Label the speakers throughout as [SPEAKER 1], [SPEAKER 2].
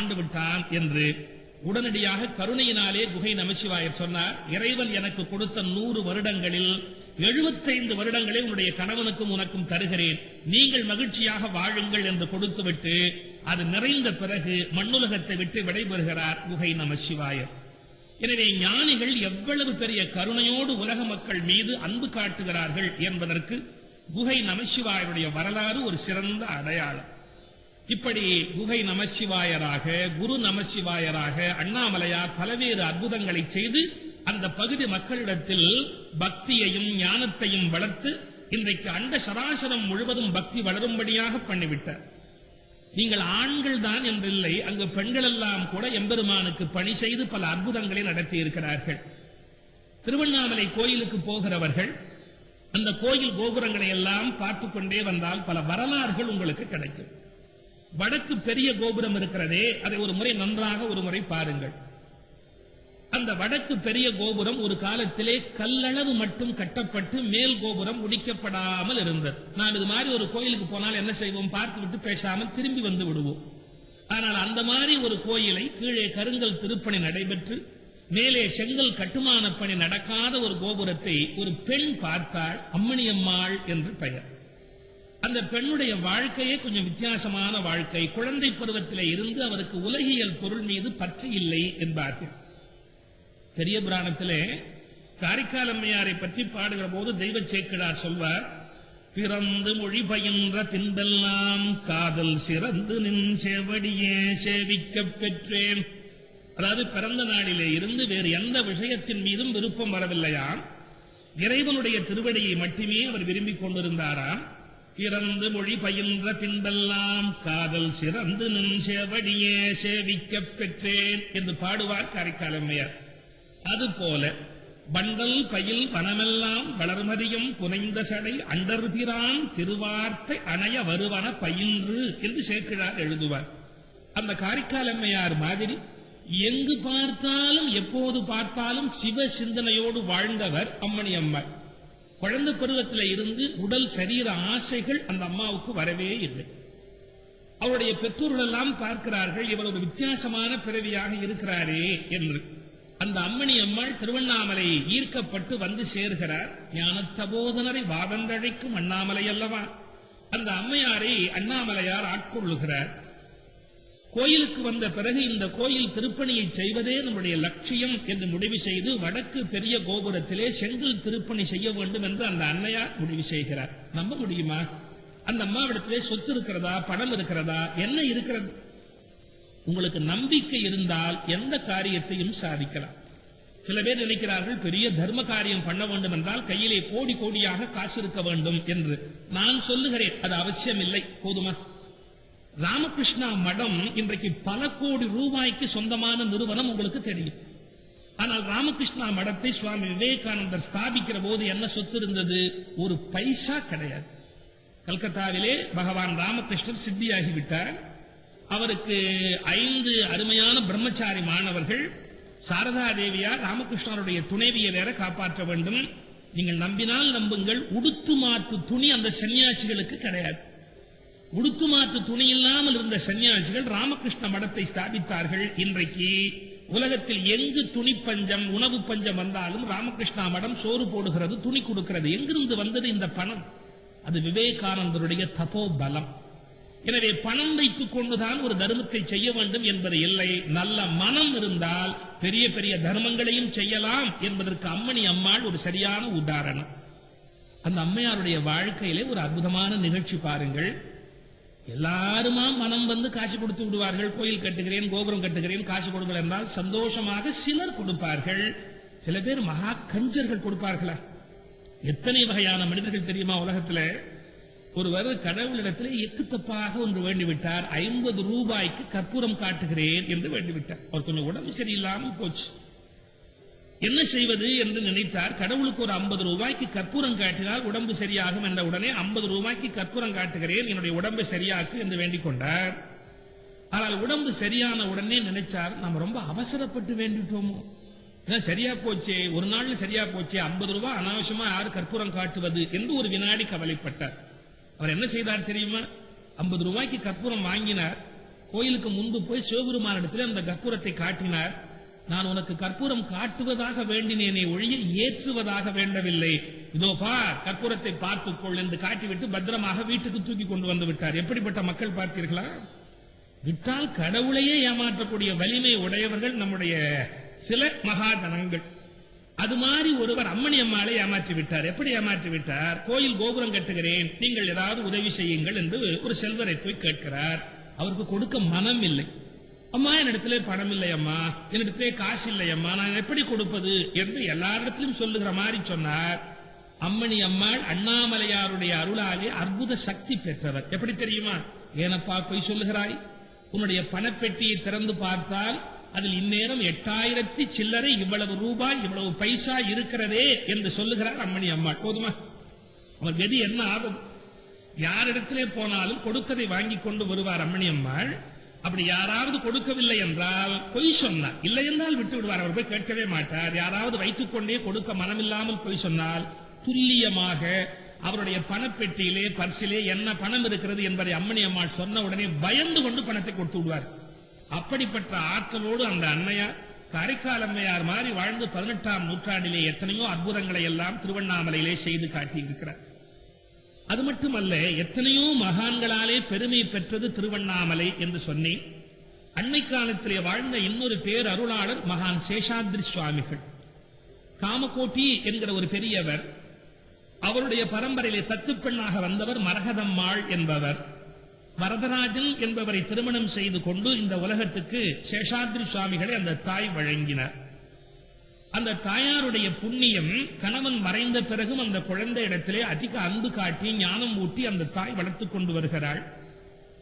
[SPEAKER 1] ஆண்டு விட்டான் என்று உடனடியாக கருணையினாலே குகை நமசிவாயர் சொன்னார், இறைவன் எனக்கு கொடுத்த 100 வருடங்களில் 75 வருடங்களே உன்னுடைய கணவனுக்கும் உனக்கும் தருகிறேன், நீங்கள் மகிழ்ச்சியாக வாழுங்கள் என்று கொடுத்துவிட்டு அது நிறைந்த பிறகு மண்ணுலகத்தை விட்டு விடைபெறுகிறார் குகை நமசிவாயர். எனவே ஞானிகள் எவ்வளவு பெரிய கருணையோடு உலக மக்கள் மீது அன்பு காட்டுகிறார்கள் என்பதற்கு குகை நமசிவாயருடைய வரலாறு ஒரு சிறந்த அடையாளம். இப்படி குகை நமசிவாயராக, குரு நமசிவாயராக அண்ணாமலையார் பல்வேறு அற்புதங்களை செய்து அந்த பகுதி மக்களிடத்தில் பக்தியையும் ஞானத்தையும் வளர்த்து இன்றைக்கு அண்ட சராசரம் முழுவதும் பக்தி வளரும்படியாக பண்ணிவிட்டார். நீங்கள் ஆண்கள் தான் என்றில்லை, அங்கு பெண்கள் எல்லாம் கூட எம்பெருமானுக்கு பணி செய்து பல அற்புதங்களை நடத்தி இருக்கிறார்கள். திருவண்ணாமலை கோயிலுக்கு போகிறவர்கள் அந்த கோயில் கோபுரங்களை எல்லாம் பார்த்து கொண்டே வந்தால் பல வரலாறுகள் உங்களுக்கு கிடைக்கும். வடக்கு பெரிய கோபுரம் இருக்கிறதே, அதை ஒரு முறை நன்றாக ஒரு முறை பாருங்கள். அந்த வடக்கு பெரிய கோபுரம் ஒரு காலத்திலே கல்லளவு மட்டும் கட்டப்பட்டு மேல் கோபுரம் முடிக்கப்படாமல் இருந்தது. நாம் இது மாதிரி ஒரு கோயிலுக்கு போனால் என்ன செய்வோம், பார்த்து விட்டு பேசாமல் திரும்பி வந்து விடுவோம். ஆனால் அந்த மாதிரி ஒரு கோயிலை கீழே கருங்கல் திருப்பணி நடைபெற்று மேலே செங்கல் கட்டுமான பணி நடக்காத ஒரு கோபுரத்தை ஒரு பெண் பார்த்தாள். அம்மணியம்மாள் என்று பெயர். அந்த பெண்ணுடைய வாழ்க்கையே கொஞ்சம் வித்தியாசமான வாழ்க்கை. குழந்தை பருவத்திலே இருந்து அவருக்கு உலகியல் பொருள் மீது பற்று இல்லை என்பார்கள். பெரிய புராணத்திலே காரைக்கால் அம்மையாரை பற்றி பாடுகிற போது தெய்வ சேக்கிழார் சொல்வார், பிறந்து மொழி பயின்ற பின்பெல்லாம் காதல் சிறந்து நின் செவடியே சேவிக்க பெற்றேன். அதாவது பிறந்த நாளிலே இருந்து வேறு எந்த விஷயத்தின் மீதும் விருப்பம் வரவில்லையாம், இறைவனுடைய திருவடியை மட்டுமே அவர் விரும்பிக் கொண்டிருந்தாராம். பிறந்து மொழி பயின்ற பின்பெல்லாம் காதல் சிறந்து நின் செவடியே சேவிக்க பெற்றேன் என்று பாடுவார் காரைக்கால் அம்மையார். அதுபோல பண்டல் பயில் வனமெல்லாம் வளர்மதியும் புனைந்த சடை அண்டர்பிரான் திருவார்த்தை அணைய வருவன பயின்று என்று சேக்கிழார் எழுதுவார். அந்த காரைக்கால் அம்மையார் மாதிரி எங்கு பார்த்தாலும் எப்போது பார்த்தாலும் சிவ சிந்தனையோடு வாழ்ந்தவர் அம்மணி அம்மாள். குழந்தை பருவத்தில் இருந்து உடல் சரீர ஆசைகள் அந்த அம்மாவுக்கு வரவே இல்லை. அவருடைய பெற்றோர்கள் எல்லாம் பார்க்கிறார்கள், இவர் ஒரு வித்தியாசமான பிறவியாக இருக்கிறாரே என்று. அந்த அம்மணி அம்மாள் திருவண்ணாமலை ஈர்க்கப்பட்டு வந்து சேர்கிறார். ஞானத்தபோதனரை வாவென்றழைக்கும் அண்ணாமலை அல்லவா, அந்த அம்மையாரை அண்ணாமலையார் ஆட்கொள்ளுகிறார். கோயிலுக்கு வந்த பிறகு இந்த கோயில் திருப்பணியை செய்வதே நம்முடைய லட்சியம் என்று முடிவு செய்து வடக்கு பெரிய கோபுரத்திலே செங்கல் திருப்பணி செய்ய வேண்டும் என்று அந்த அன்னையார் முடிவு செய்கிறார். நம்ப முடியுமா? அந்த அம்மாவிடத்திலே சொத்து இருக்கிறதா, பணம் இருக்கிறதா, என்ன இருக்கிறது? உங்களுக்கு நம்பிக்கை இருந்தால் எந்த காரியத்தையும் சாதிக்கலாம். சில பேர் நினைக்கிறார்கள் பெரிய தர்ம காரியம் பண்ண வேண்டும் என்றால் கையிலே கோடி கோடியாக காசு இருக்க வேண்டும் என்று. நான் சொல்லுகிறேன், அது அவசியம் இல்லை. போதுமா? ராமகிருஷ்ணா மடம் இன்றைக்கு பல கோடி ரூபாய்க்கு சொந்தமான நிறுவனம், உங்களுக்கு தெரியும். ஆனால் ராமகிருஷ்ணா மடத்தை சுவாமி விவேகானந்தர் ஸ்தாபிக்கிற போது என்ன சொத்து இருந்தது? ஒரு பைசா கிடையாது. கல்கத்தாவிலே பகவான் ராமகிருஷ்ணர் சித்தியாகிவிட்டார். அவருக்கு 5 அருமையான பிரம்மச்சாரி மாணவர்கள். சாரதா தேவியார் ராமகிருஷ்ணருடைய துணைவியை வேற காப்பாற்ற வேண்டும். நீங்கள் நம்பினால் நம்புங்கள், உடுத்து மாற்று துணி அந்த சன்னியாசிகளுக்கு கிடையாது. உடுத்து மாற்று துணி இல்லாமல் இருந்த சன்னியாசிகள் ராமகிருஷ்ண மடத்தை ஸ்தாபித்தார்கள். இன்றைக்கு உலகத்தில் எங்கு துணி பஞ்சம், உணவு பஞ்சம் வந்தாலும் ராமகிருஷ்ணா மடம் சோறு போடுகிறது, துணி கொடுக்கிறது. எங்கிருந்து வந்தது இந்த பணம்? அது விவேகானந்தருடைய தபோ பலம். எனவே பணம் வைத்துக் கொண்டுதான் ஒரு தர்மத்தை செய்ய வேண்டும் என்பது இல்லை. நல்ல மனம் இருந்தால் பெரிய பெரிய தர்மங்களையும் செய்யலாம் என்பதற்கு அம்மணி அம்மாள் ஒரு சரியான உதாரணம். அந்த அம்மையாருடைய வாழ்க்கையிலே ஒரு அற்புதமான நிகழ்ச்சி பாருங்கள். எல்லாருமா மனம் வந்து காசு கொடுத்து விடுவார்கள். கோயில் கட்டுகிறேன், கோபுரம் கட்டுகிறேன், காசு கொடுங்கள் என்றால் சந்தோஷமாக சிலர் கொடுப்பார்கள். சில பேர் மகா கஞ்சர்கள் கொடுப்பார்களா? எத்தனை வகையான மனிதர்கள் தெரியுமா உலகத்தில்? ஒருவர் கடவுளிடத்தில் எக்குத்தப்பாக ஒன்று வேண்டிவிட்டார். 50 ரூபாய்க்கு கற்பூரம் காட்டுகிறேன் என்று வேண்டிவிட்டார். அவர் கொஞ்சம் உடம்பு சரியில்லாமல் போச்சு. என்ன செய்வது என்று நினைத்தார். கடவுளுக்கு ஒரு 50 ரூபாய்க்கு கற்பூரம் காட்டினால் உடம்பு சரியாகும் என்ற உடனே 50 ரூபாய்க்கு கற்பூரம் காட்டுகிறேன், என்னுடைய உடம்பை சரியாக்கு என்று வேண்டிக் கொண்டார். ஆனால் உடம்பு சரியான உடனே நினைச்சார், நம்ம ரொம்ப அவசரப்பட்டு வேண்டிட்டோமோ, சரியா போச்சே, ஒரு நாள்ல சரியா போச்சே, 50 ரூபாய் அனாவசியமா யாரு கற்பூரம் காட்டுவது என்று ஒரு வினாடி கவலைப்பட்டார். அவர் என்ன செய்தார் தெரியுமா? 50 ரூபாய்க்கு கற்பூரம் வாங்கினார். கோயிலுக்கு முன்பு போய் சிவபெருமானிடத்தில் அந்த கற்பூரத்தை காட்டினார். நான் உனக்கு கற்பூரம் காட்டுவதாக வேண்டினேனே ஒழிய ஏற்றுவதாக வேண்டவில்லை. இதோ பார், கற்பூரத்தை பார்த்துக்கொள் என்று காட்டிவிட்டு பத்திரமாக வீட்டுக்கு தூக்கி கொண்டு வந்து விட்டார். எப்படிப்பட்ட மக்கள் பார்த்தீர்களா? விட்டால் கடவுளையே ஏமாற்றக்கூடிய வலிமை உடையவர்கள் நம்முடைய சில மகாதனங்கள். அது மாதிரி ஒருவர் அம்மணி அம்மாளை ஏமாற்றி விட்டார். எப்படி ஏமாற்றி விட்டார்? கோயில் கோபுரம் கட்டுகிறேன், நீங்கள் ஏதாவது உதவி செய்யுங்கள் என்று ஒரு செல்வரை போய் கேட்கிறார். அவருக்கு கொடுக்க மனம் இல்லை. அம்மா, என்னிடத்திலே பணம் இல்லை அம்மா, என்னிடத்திலே காசு இல்லை அம்மா, நான் எப்படி கொடுப்பது என்று எல்லாரிடத்திலும் சொல்லுகிற மாதிரி சொன்னார். அம்மணி அம்மாள் அண்ணாமலையாருடைய அருளாலே அற்புத சக்தி பெற்றவர். எப்படி தெரியுமா? ஏனப்பா போய் சொல்லுகிறாய்? உன்னுடைய பணப்பெட்டியை திறந்து பார்த்தால் அதில் இந்நேரம் 8000 சில்லறை, இவ்வளவு ரூபாய், இவ்வளவு பைசா இருக்கிறதே என்று சொல்லுகிறார் அம்மணி அம்மாள். போதுமா? அவர் கதி என்ன ஆகும்? யாரிடத்திலே போனாலும் கொடுக்கதை வாங்கி கொண்டு வருவார் அம்மணி அம்மாள். அப்படி யாராவது கொடுக்கவில்லை என்றால் பொய் சொன்னார், இல்லை என்றால் விட்டு விடுவார். அவர் போய் கேட்கவே மாட்டார். யாராவது வைத்துக் கொண்டே கொடுக்க மனமில்லாமல் பொய் சொன்னால் துல்லியமாக அவருடைய பணப்பெட்டியிலே, பர்சிலே என்ன பணம் இருக்கிறது என்பதை அம்மணி அம்மாள் சொன்ன உடனே பயந்து கொண்டு பணத்தை கொடுத்து விடுவார். அப்படிப்பட்ட ஆற்றலோடு அந்த அன்னையார், காரைக்கால் அம்மையார் மாதிரி வாழ்ந்து 18ஆம் நூற்றாண்டிலே எத்தனையோ அற்புதங்களை எல்லாம் திருவண்ணாமலையிலே செய்து காட்டியிருக்கிறார். அது மட்டுமல்ல, எத்தனையோ மகான்களாலே பெருமை பெற்றது திருவண்ணாமலை என்று சொன்னேன். அன்னை காலத்திலே வாழ்ந்த இன்னொரு பேர் அருளாளர் மகான் சேஷாத்ரி சுவாமிகள். காமகோட்டி என்கிற ஒரு பெரியவர், அவருடைய பரம்பரையிலே தத்துப்பெண்ணாக வந்தவர் மரகதம்மாள் என்பவர். வரதராஜன் என்பவரை திருமணம் செய்து கொண்டு இந்த உலகத்துக்கு சேஷாத்ரி சுவாமிகளை அந்த தாய் வழங்கினார். அந்த தாயாருடைய புண்ணியம், கணவன் மறைந்த பிறகும் அந்த குழந்தை இடத்திலே அதிக அன்பு காட்டி ஞானம் ஊட்டி அந்த தாய் வளர்த்துக் கொண்டு வருகிறாள்.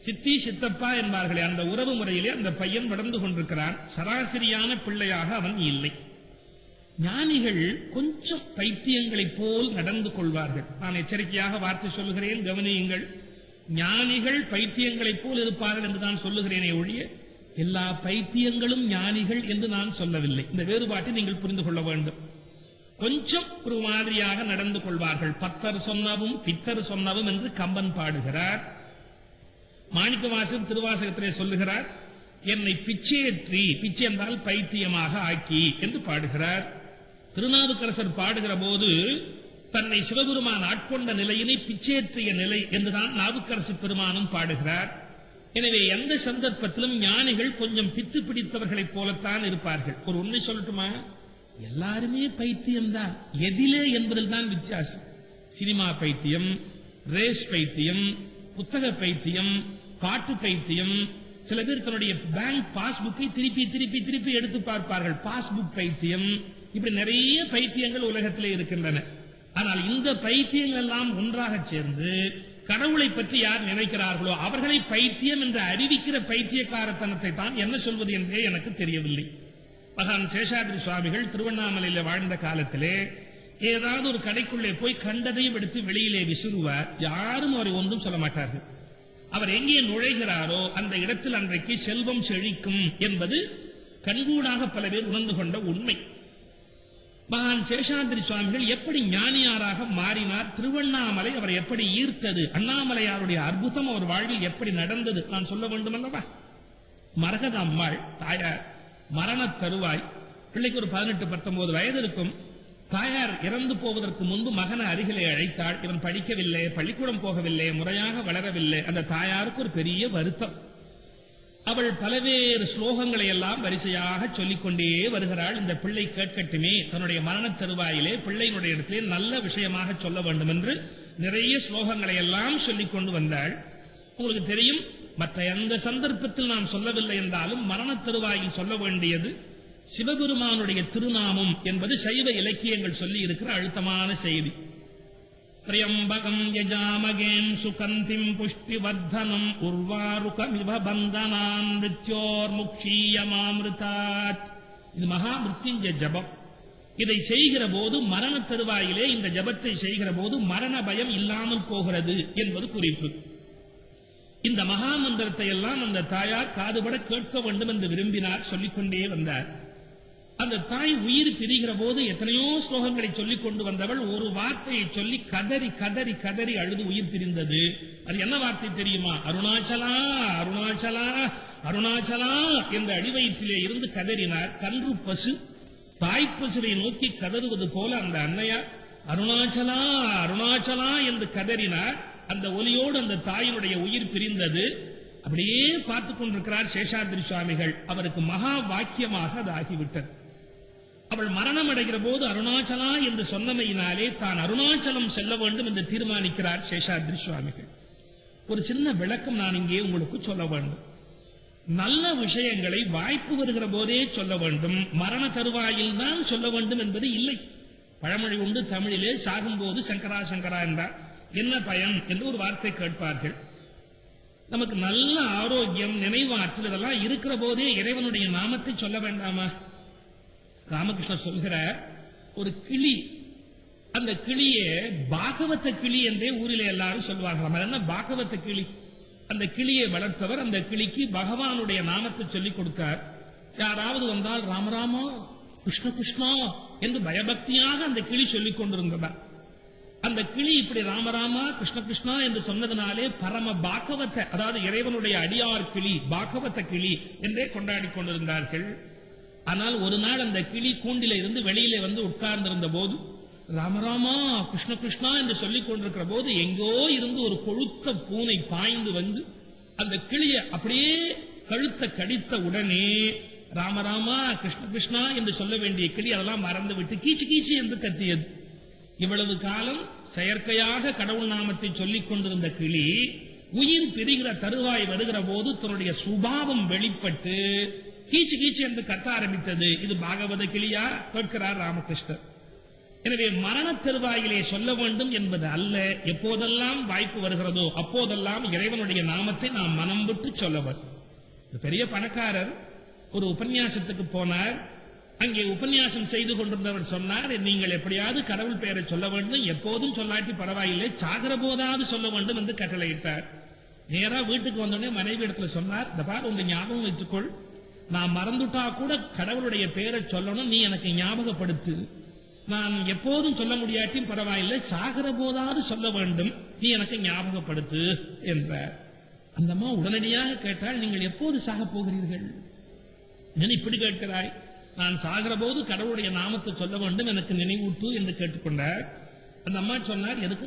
[SPEAKER 1] சித்தி சித்தப்பா என்பார்களே, அந்த உறவு முறையிலே அந்த பையன் வளர்ந்து கொண்டிருக்கிறான். சராசரியான பிள்ளையாக அவன் இல்லை. ஞானிகள் கொஞ்சம் பைத்தியங்களைப் போல் நடந்து கொள்வார்கள். நான் எச்சரிக்கையாக வார்த்தை சொல்லுகிறேன், கவனியுங்கள். ஞானிகள் பைத்தியங்களைப் போல் இருப்பார்கள் என்று நான் சொல்லுகிறேனே ஒழிய எல்லா பைத்தியங்களும் ஞானிகள் என்று நான் சொல்லவில்லை. இந்த வேறுபாட்டை நீங்கள் புரிந்து கொள்ள வேண்டும். கொஞ்சம் ஒரு மாதிரியாக நடந்து கொள்வார்கள். பத்தர் சொன்னவும் பித்தர் சொன்னவும் என்று கம்பன் பாடுகிறார். மாணிக்கவாசகர் திருவாசகத்திலே சொல்லுகிறார், என்னை பிச்சையற்றி, பிச்சை என்றால் பைத்தியமாக ஆக்கி என்று பாடுகிறார். திருநாவுக்கரசர் பாடுகிற போது தன்னை சிவபெருமான் ஆட்கொண்ட நிலையினை பிச்சையற்றிய நிலை என்றுதான் நாவுக்கரசு பெருமானும் பாடுகிறார். எனவே எந்த சந்தர்ப்பத்திலும் ஞானிகள் கொஞ்சம் பித்து பிடித்தவர்களைப் போலத்தான் இருப்பார்கள். ஒரு உண்மை சொல்லட்டுமா? எல்லாருமே பைத்தியம்தான். எதிலே என்பதில் தான் வித்தியாசம். சினிமா பைத்தியம், ரேஸ் பைத்தியம், புத்தக பைத்தியம், பாட்டு பைத்தியம். சில பேர் தன்னுடைய பேங்க் பாஸ்புக்கை திருப்பி திருப்பி திருப்பி எடுத்து பார்ப்பார்கள், பாஸ்புக் பைத்தியம். இப்படி நிறைய பைத்தியங்கள் உலகத்திலே இருக்கின்றன. ஆனால் இந்த பைத்தியங்கள் எல்லாம் ஒன்றாக சேர்ந்து கடவுளை பற்றி யார் நினைக்கிறார்களோ அவர்களை பைத்தியம் என்று அறிவிக்கிற பைத்தியக்காரத்தனத்தை தான் என்ன சொல்வது என்றே எனக்கு தெரியவில்லை. மகான் சேஷாத்ரி சுவாமிகள் திருவண்ணாமலையில் வாழ்ந்த காலத்திலே ஏதாவது ஒரு கடைக்குள்ளே போய் கண்டதையும் எடுத்து வெளியிலே விசுறுவார். யாரும் அவரை ஒன்றும் சொல்ல மாட்டார்கள். அவர் எங்கே நுழைகிறாரோ அந்த இடத்தில் அன்றைக்கு செல்வம் செழிக்கும் என்பது கண்கூடாக பல பேர் உணர்ந்து கொண்ட உண்மை. மகான் சேஷாத்ரி சுவாமிகள் எப்படி ஞானியாராக மாறினார், திருவண்ணாமலை அவர் எப்படி ஈர்த்தது, அண்ணாமலையாருடைய அற்புதம் அவர் வாழ்வில் எப்படி நடந்தது நான் சொல்ல வேண்டும் அல்லவா? மரகத அம்மாள் தாயார் மரண தருவாய், பிள்ளைக்கு ஒரு 18-19 வயது இருக்கும். தாயார் இறந்து போவதற்கு முன்பு மகனை அருகிலே அழைத்தாள். இவன் படிக்கவில்லை, பள்ளிக்கூடம் போகவில்லை, முறையாக வளரவில்லை. அந்த தாயாருக்கு ஒரு பெரிய வருத்தம். அவள் பல்வேறு ஸ்லோகங்களை எல்லாம் வரிசையாக சொல்லிக்கொண்டே வருகிறாள். இந்த பிள்ளை கேட்கட்டுமே, தன்னுடைய மரண தருவாயிலே பிள்ளையினுடைய இடத்திலே நல்ல விஷயமாக சொல்ல வேண்டும் என்று நிறைய ஸ்லோகங்களை எல்லாம் சொல்லிக் கொண்டு வந்தாள். உங்களுக்கு தெரியும், மற்ற எந்த சந்தர்ப்பத்தில் நாம் சொல்லவில்லை என்றாலும் மரண தருவாயில் சொல்ல வேண்டியது சிவபெருமானுடைய திருநாமம் என்பது சைவ இலக்கியங்கள் சொல்லி இருக்கிற அழுத்தமான செய்தி. திரியம்பகம் யஜாமகேம் சுகந்திம் புஷ்டிவர்தனம் உர்வாருகமிவ பந்தனான் மிருத்யோர்முக்ஷீயமாமிருதாத். இது மகா மிருத்யுஞ்சய ஜபம். இதை செய்கிற போது மரண தருவாயிலே இந்த ஜபத்தை செய்கிற போது மரண பயம் இல்லாமல் போகிறது என்பது குறிப்பு. இந்த மகா மந்திரத்தை எல்லாம் அந்த தாயார் காதுபட கேட்க வேண்டும் என்று விரும்பினார், சொல்லிக்கொண்டே வந்தார். அந்த தாய் உயிர் பிரிகிற போது எத்தனையோ ஸ்லோகங்களை சொல்லிக் கொண்டு வந்தவள் ஒரு வார்த்தையை சொல்லி கதறி கதறி கதறி அழுது உயிர் பிரிந்தது. அது என்ன வார்த்தை தெரியுமா? அருணாச்சலா அருணாச்சலா அருணாச்சலா என்ற அடிவயிற்றிலே இருந்து கதறினார். கன்று பசு தாய்ப்பசுவை நோக்கி கதறுவது போல அந்த அன்னையார் அருணாச்சலா அருணாச்சலா என்று கதறினார். அந்த ஒலியோடு அந்த தாயினுடைய உயிர் பிரிந்தது. அப்படியே பார்த்துக் கொண்டிருக்கிறார் சேஷாத்ரி சுவாமிகள். அவருக்கு மகா வாக்கியமாக அது ஆகிவிட்டது. அவள் மரணம் அடைகிற போது அருணாச்சலா என்று சொன்னமையினாலே தான் அருணாச்சலம் செல்ல வேண்டும் என்று தீர்மானிக்கிறார் சேஷாத்ரி சுவாமிகள். ஒரு சின்ன விளக்கம் நான் இங்கே உங்களுக்கு சொல்ல வேண்டும். நல்ல விஷயங்களை வாய்ப்பு வருகிற போதே சொல்ல வேண்டும், மரண தருவாயில் தான் சொல்ல வேண்டும் என்பது இல்லை. பழமொழி உண்டு தமிழிலே, சாகும்போது சங்கரா சங்கரா என்றார் என்ன பயன் என்று ஒரு வார்த்தை கேட்பார்கள். நமக்கு நல்ல ஆரோக்கியம் நினைவாற்றல் இதெல்லாம் இருக்கிற போதே இறைவனுடைய நாமத்தை சொல்ல வேண்டாமா? ராமகிருஷ்ணர் சொல்கிற ஒரு கிளி, அந்த கிளியே பாகவத கிளி என்றே ஊரிலே எல்லாரும் சொல்வார்கள். என்ன பாகவத கிளி? அந்த கிளியை வளர்த்தவர் அந்த கிளிக்கு பகவானுடைய நாமத்தை சொல்லிக் கொடுத்தார். யாராவது வந்தால் ராமராமா கிருஷ்ண கிருஷ்ணா என்று பயபக்தியாக அந்த கிளி சொல்லிக் கொண்டிருந்ததா. அந்த கிளி இப்படி ராமராமா கிருஷ்ண கிருஷ்ணா என்று சொன்னதனாலே பரம பாகவத, அதாவது இறைவனுடைய அடியார் கிளி, பாகவத கிளி என்றே கொண்டாடி கொண்டிருந்தார்கள். ஆனால் ஒரு நாள் அந்த கிளி கூண்டில இருந்து வெளியிலே வந்து உட்கார்ந்திருந்த போது ராமராமா கிருஷ்ண கிருஷ்ணா என்று சொல்லிக் கொண்டிருக்கிற போது எங்கோ இருந்து ஒரு கொழுத்த பூனை பாய்ந்து வந்து அந்த கிளியை அப்படியே கழுத்தை கடித்த உடனே ராமராமா கிருஷ்ண கிருஷ்ணா என்று சொல்ல வேண்டிய கிளி அதெல்லாம் மறந்து விட்டு கீச்சு கீச்சு என்று கத்தியது. இவ்வளவு காலம் செயற்கையாக கடவுள் நாமத்தை சொல்லிக் கொண்டிருந்த கிளி உயிர் பிரிகிற தருவாய் வருகிற போது தன்னுடைய சுபாவம் வெளிப்பட்டு கீச்சு கீச்சு என்று கத்த ஆரம்பித்தது. இது பாகவத கிளியா கேட்கிறார் ராமகிருஷ்ணர். எனவே மரண தருவாயிலே சொல்ல வேண்டும் என்பது அல்ல, எப்போதெல்லாம் வாய்ப்பு வருகிறதோ அப்போதெல்லாம் இறைவனுடைய நாமத்தை நாம் மனம் விட்டு சொல்ல வேண்டும். பெரிய பணக்காரர் ஒரு உபன்யாசத்துக்கு போனார். அங்கே உபன்யாசம் செய்து கொண்டிருந்தவர் சொன்னார், நீங்கள் எப்படியாவது கடவுள் பெயரை சொல்ல வேண்டும், எப்போதும் சொல்லாட்டி பரவாயில்லை, சாகிற போதாவது சொல்ல வேண்டும் என்று கட்டளையிட்டார். நேரா வீட்டுக்கு வந்தோடனே மனைவி இடத்துல சொன்னார், இந்த பார் உங்க ஞாபகம் வைத்துக்கொள், நான் மறந்துட்டா கூட கடவுளுடைய பெயரை சொல்லணும், நீ எனக்கு ஞாபகப்படுத்து. நான் எப்போதும் சொல்ல முடியாட்டியும் பரவாயில்லை, சாகிற போதாவது சொல்ல வேண்டும், நீ எனக்கு ஞாபகப்படுத்து என்றார். அந்த அம்மா உடனடியாக கேட்டால், நீங்கள் எப்போது சாக போகிறீர்கள்? என்ன இப்படி கேட்கிறாய்? நான் சாகிற போது கடவுளுடைய நாமத்தை சொல்ல வேண்டும், எனக்கு நினைவூட்டு என்று கேட்டுக்கொண்டார். அந்த அம்மா சொன்னார், எதுக்கு